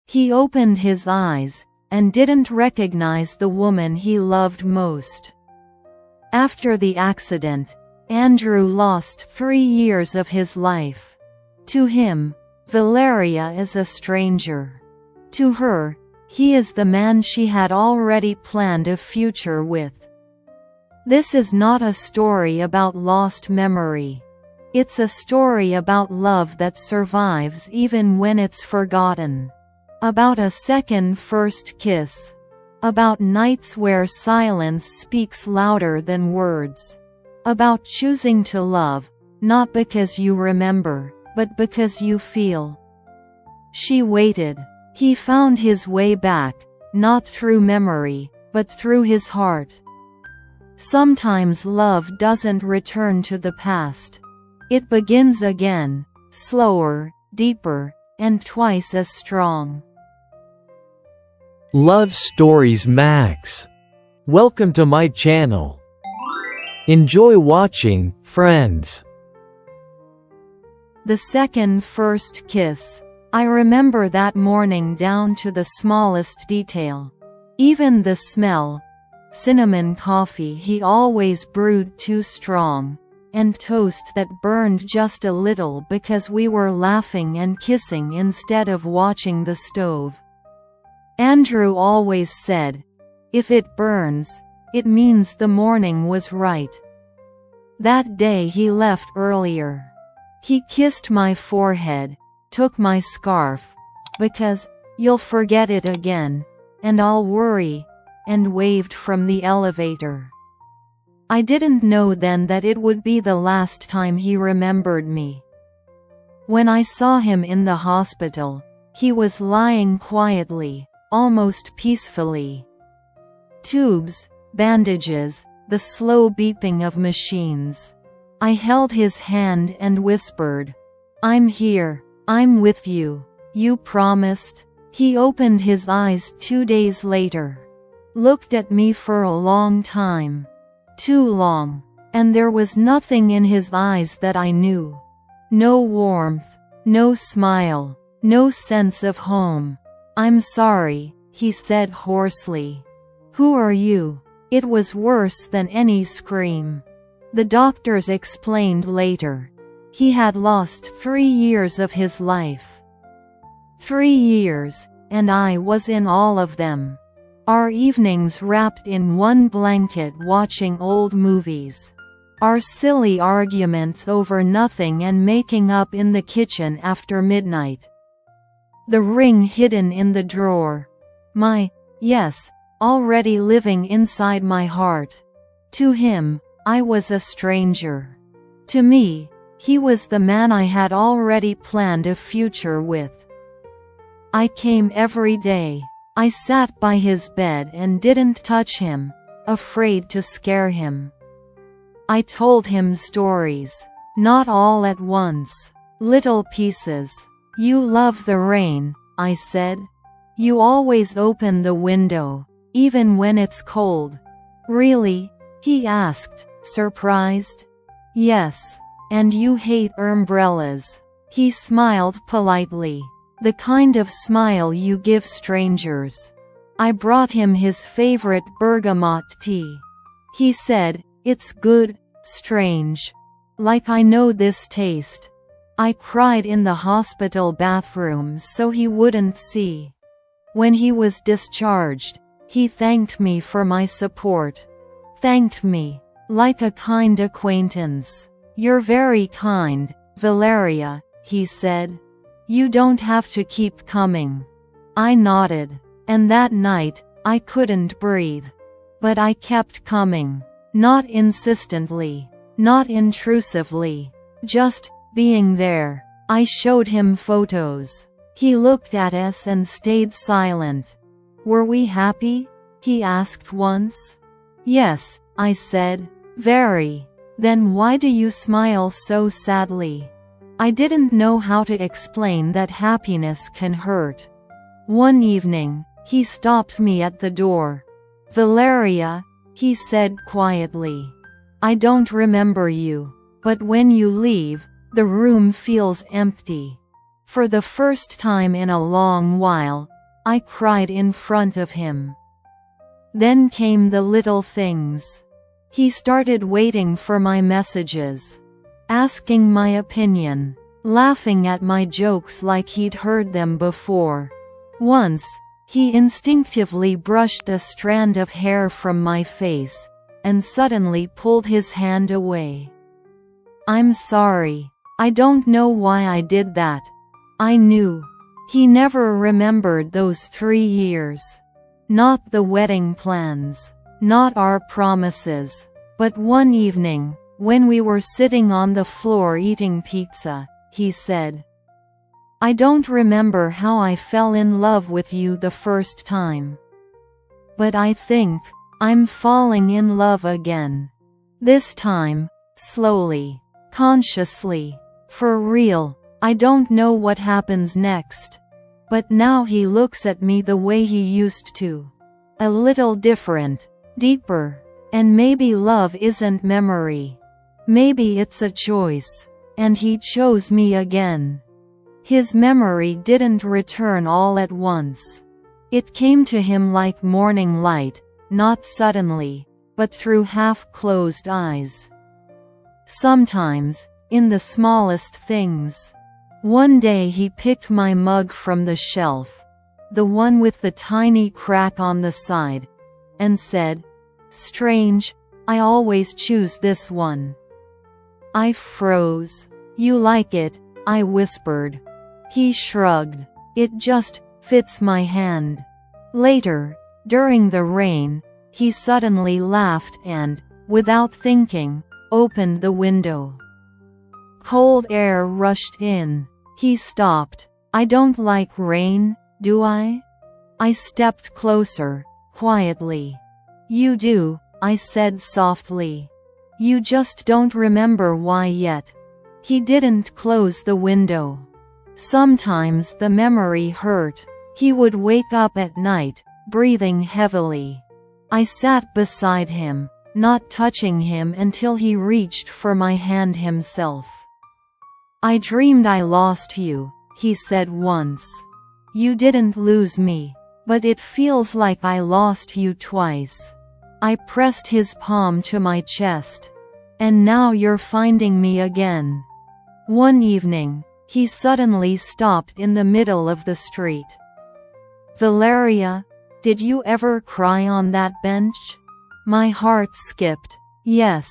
He opened his eyes, and didn't recognize the woman he loved most. After the accident, Andrew lost 3 years of his life. To him, Valeria is a stranger. To her, he is the man she had already planned a future with. This is not a story about lost memory. It's a story about love that survives even when it's forgotten. About a second first kiss. About nights where silence speaks louder than words. About choosing to love, not because you remember, but because you feel. She waited. He found his way back, not through memory, but through his heart. Sometimes love doesn't return to the past. It begins again, slower, deeper, and twice as strong. Love Stories Max. Welcome to my channel. Enjoy watching, friends. The second first kiss. I remember that morning down to the smallest detail. Even the smell. Cinnamon coffee he always brewed too strong, and toast that burned just a little because we were laughing and kissing instead of watching the stove. Andrew always said, "If it burns, it means the morning was right." That day he left earlier. He kissed my forehead, took my scarf, because, "You'll forget it again, and I'll worry," and waved from the elevator. I didn't know then that it would be the last time he remembered me. When I saw him in the hospital, he was lying quietly, almost peacefully. Tubes, bandages, the slow beeping of machines. I held his hand and whispered, "I'm here, I'm with you, you promised." He opened his eyes 2 days later. Looked at me for a long time. Too long. And there was nothing in his eyes that I knew. No warmth, no smile, no sense of home. "I'm sorry," he said hoarsely. "Who are you?" It was worse than any scream. The doctors explained later. He had lost 3 years of his life. 3 years, and I was in all of them. Our evenings wrapped in one blanket watching old movies. Our silly arguments over nothing and making up in the kitchen after midnight. The ring hidden in the drawer. Yes, already living inside my heart. To him, I was a stranger. To me, he was the man I had already planned a future with. I came every day. I sat by his bed and didn't touch him, afraid to scare him. I told him stories. Not all at once. Little pieces. "You love the rain," I said. "You always open the window, even when it's cold." "Really?" he asked, surprised. "Yes. And you hate umbrellas." He smiled politely. The kind of smile you give strangers. I brought him his favorite bergamot tea. He said, "It's good, strange. Like I know this taste." I cried in the hospital bathroom so he wouldn't see. When he was discharged, he thanked me for my support. Thanked me, like a kind acquaintance. "You're very kind, Valeria," he said. "You don't have to keep coming." I nodded. And that night, I couldn't breathe. But I kept coming. Not insistently. Not intrusively. Just being there. I showed him photos. He looked at us and stayed silent. "Were we happy?" he asked once. "Yes," I said. "Very." "Then why do you smile so sadly?" I didn't know how to explain that happiness can hurt. One evening, he stopped me at the door. "Valeria," he said quietly. "I don't remember you. But when you leave, the room feels empty." For the first time in a long while, I cried in front of him. Then came the little things. He started waiting for my messages, asking my opinion, laughing at my jokes like he'd heard them before. Once, he instinctively brushed a strand of hair from my face, and suddenly pulled his hand away. "I'm sorry. I don't know why I did that." I knew. He never remembered those 3 years. Not the wedding plans, not our promises, but one evening, when we were sitting on the floor eating pizza, he said, "I don't remember how I fell in love with you the first time. But I think I'm falling in love again. This time, slowly, consciously, for real. I don't know what happens next. But now he looks at me the way he used to. A little different, deeper. And maybe love isn't memory. Maybe it's a choice. And he chose me again." His memory didn't return all at once. It came to him like morning light, not suddenly, but through half-closed eyes. Sometimes, in the smallest things. One day he picked my mug from the shelf, the one with the tiny crack on the side, and said, "Strange, I always choose this one." I froze. "You like it?" I whispered. He shrugged. "It just fits my hand." Later, during the rain, he suddenly laughed and, without thinking, opened the window. Cold air rushed in. He stopped. "I don't like rain, do I?" I stepped closer, quietly. "You do," I said softly. "You just don't remember why yet." He didn't close the window. Sometimes the memory hurt. He would wake up at night, breathing heavily. I sat beside him, not touching him until he reached for my hand himself. "I dreamed I lost you," he said once. "You didn't lose me. But it feels like I lost you twice." I pressed his palm to my chest. "And now you're finding me again." One evening, he suddenly stopped in the middle of the street. "Valeria, did you ever cry on that bench?" My heart skipped. "Yes.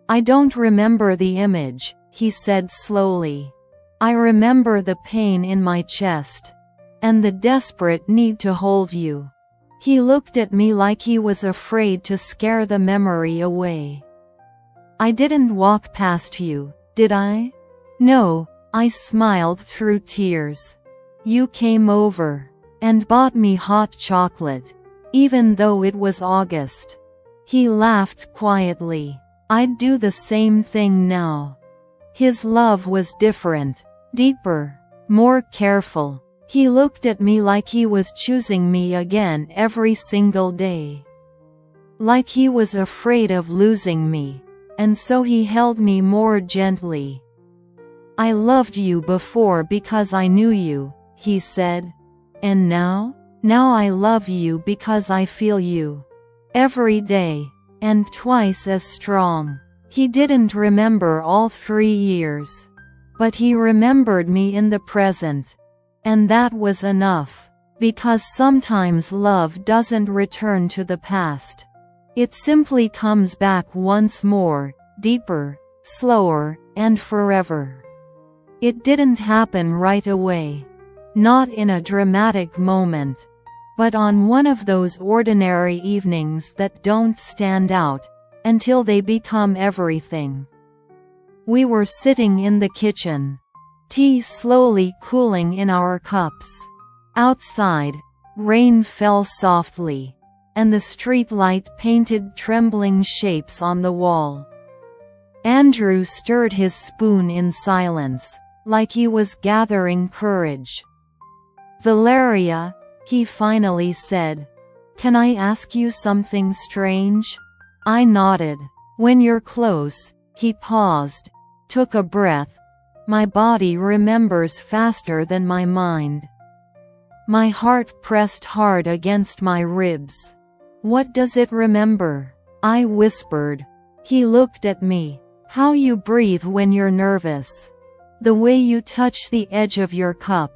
I don't remember the image," he said slowly. "I remember the pain in my chest. And the desperate need to hold you." He looked at me like he was afraid to scare the memory away. "I didn't walk past you, did I?" "No," I smiled through tears. "You came over. And bought me hot chocolate. Even though it was August." He laughed quietly. "I'd do the same thing now." His love was different. Deeper. More careful. He looked at me like he was choosing me again every single day. Like he was afraid of losing me. And so he held me more gently. "I loved you before because I knew you," he said. "And now? Now I love you because I feel you. Every day. And twice as strong." He didn't remember all 3 years. But he remembered me in the present. And that was enough. Because sometimes love doesn't return to the past. It simply comes back once more, deeper, slower, and forever. It didn't happen right away. Not in a dramatic moment. But on one of those ordinary evenings that don't stand out until they become everything. We were sitting in the kitchen. Tea slowly cooling in our cups. Outside, rain fell softly, and the streetlight painted trembling shapes on the wall. Andrew stirred his spoon in silence, like he was gathering courage. "Valeria," he finally said, "can I ask you something strange?" I nodded. "When you're close." He paused, took a breath. "My body remembers faster than my mind." My heart pressed hard against my ribs. "What does it remember?" I whispered. He looked at me. "How you breathe when you're nervous. The way you touch the edge of your cup.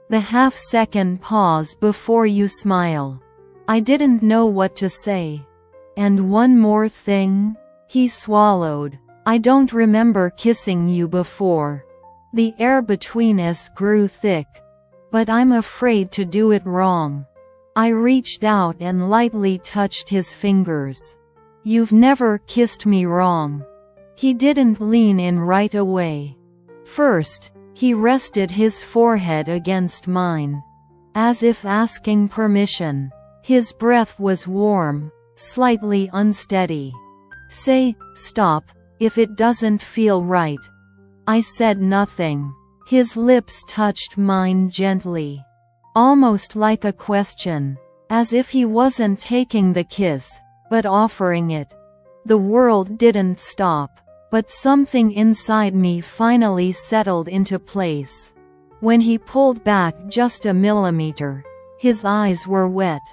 The half-second pause before you smile." I didn't know what to say. "And one more thing?" He swallowed. "I don't remember kissing you before." The air between us grew thick. "But I'm afraid to do it wrong." I reached out and lightly touched his fingers. "You've never kissed me wrong." He didn't lean in right away. First, he rested his forehead against mine, as if asking permission. His breath was warm, slightly unsteady. "Say, stop, if it doesn't feel right." I said nothing. His lips touched mine gently, almost like a question, as if he wasn't taking the kiss, but offering it. The world didn't stop, but something inside me finally settled into place. When he pulled back just a millimeter, his eyes were wet.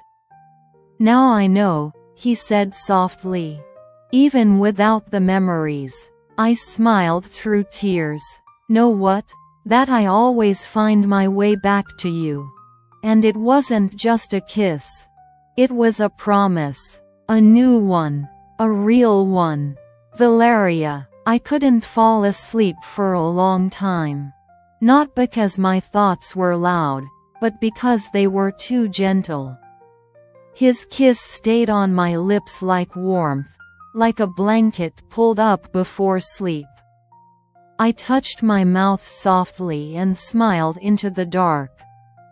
"Now I know," he said softly. "Even without the memories." I smiled through tears. "Know what? That I always find my way back to you." And it wasn't just a kiss. It was a promise. A new one. A real one. "Valeria." I couldn't fall asleep for a long time. Not because my thoughts were loud, but because they were too gentle. His kiss stayed on my lips like warmth, like a blanket pulled up before sleep. I touched my mouth softly and smiled into the dark.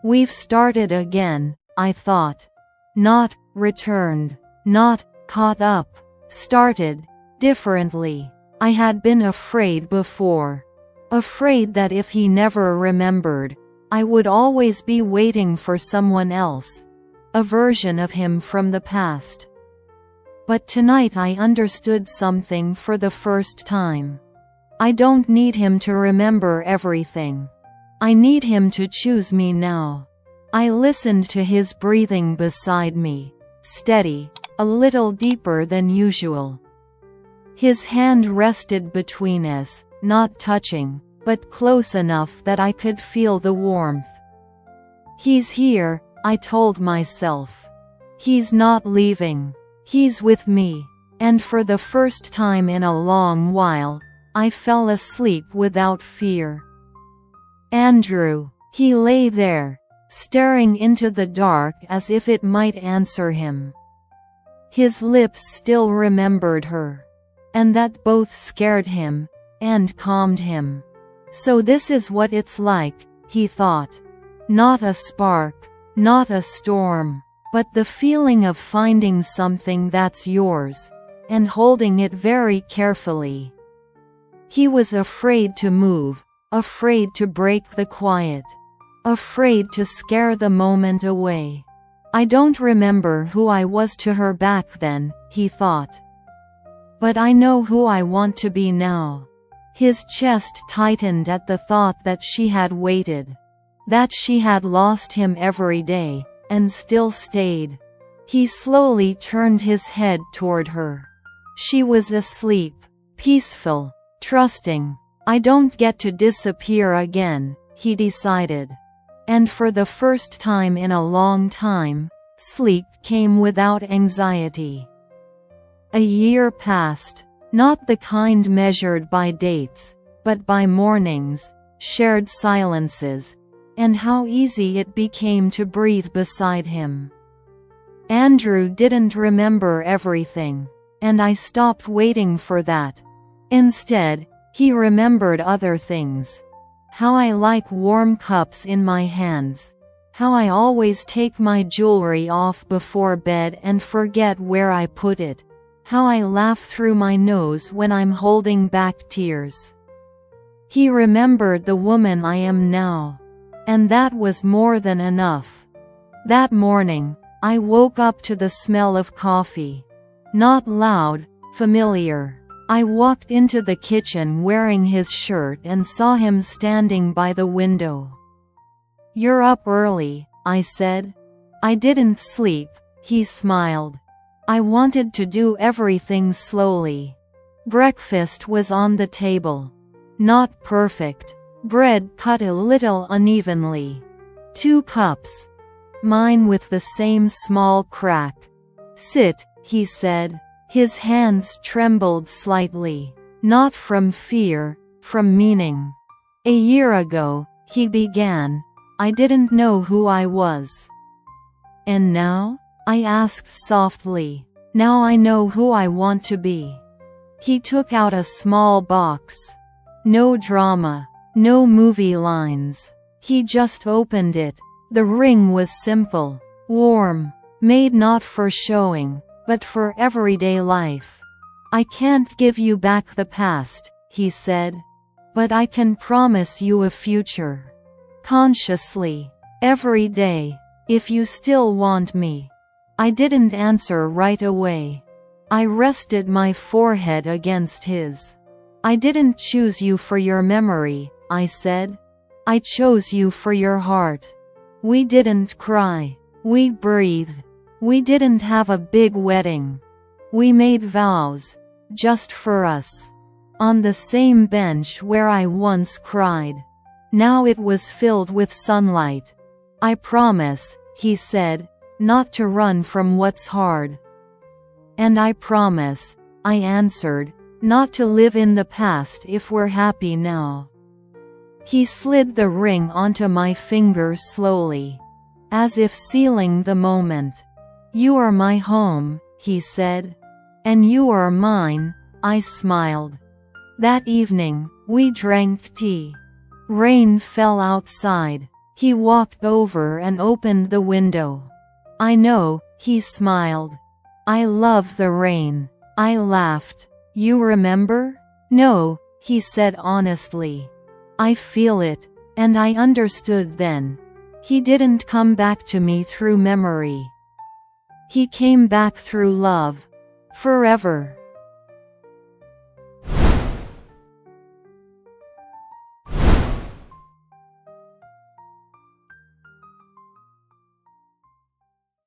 "We've started again," I thought. Not returned. Not caught up. Started differently. I had been afraid before. Afraid that if he never remembered, I would always be waiting for someone else. A version of him from the past. But tonight I understood something for the first time. I don't need him to remember everything. I need him to choose me now. I listened to his breathing beside me, steady, a little deeper than usual. His hand rested between us, not touching, but close enough that I could feel the warmth. "He's here," I told myself. "He's not leaving. He's with me." And for the first time in a long while, I fell asleep without fear. Andrew. He lay there, staring into the dark as if it might answer him. His lips still remembered her. And that both scared him and calmed him. So this is what it's like, he thought. Not a spark, not a storm, but the feeling of finding something that's yours, and holding it very carefully. He was afraid to move, afraid to break the quiet, afraid to scare the moment away. I don't remember who I was to her back then, he thought. But I know who I want to be now. His chest tightened at the thought that she had waited, that she had lost him every day, and still stayed. He slowly turned his head toward her. She was asleep, peaceful, trusting. I don't get to disappear again, he decided. And for the first time in a long time, sleep came without anxiety. A year passed, not the kind measured by dates, but by mornings, shared silences, and how easy it became to breathe beside him. Andrew didn't remember everything, and I stopped waiting for that. Instead, he remembered other things. How I like warm cups in my hands. How I always take my jewelry off before bed and forget where I put it. How I laugh through my nose when I'm holding back tears. He remembered the woman I am now. And that was more than enough. That morning, I woke up to the smell of coffee. Not loud, familiar. I walked into the kitchen wearing his shirt and saw him standing by the window. "You're up early," I said. I didn't sleep, he smiled. I wanted to do everything slowly. Breakfast was on the table. Not perfect. Bread cut a little unevenly. 2 cups. Mine with the same small crack. Sit, he said. His hands trembled slightly. Not from fear, from meaning. A year ago, he began, I didn't know who I was. And now? I asked softly. Now I know who I want to be. He took out a small box. No drama, no movie lines. He just opened it. The ring was simple, warm, made not for showing, but for everyday life. I can't give you back the past, he said. But I can promise you a future. Consciously. Every day. If you still want me. I didn't answer right away. I rested my forehead against his. I didn't choose you for your memory, I said. I chose you for your heart. We didn't cry. We breathed. We didn't have a big wedding. We made vows. Just for us. On the same bench where I once cried. Now it was filled with sunlight. I promise, he said, not to run from what's hard. And I promise, I answered, not to live in the past if we're happy now. He slid the ring onto my finger slowly, as if sealing the moment. You are my home, he said. And you are mine, I smiled. That evening, we drank tea. Rain fell outside. He walked over and opened the window. I know, he smiled. I love the rain. I laughed. You remember? No, he said honestly. I feel it, and I understood then. He didn't come back to me through memory. He came back through love. Forever.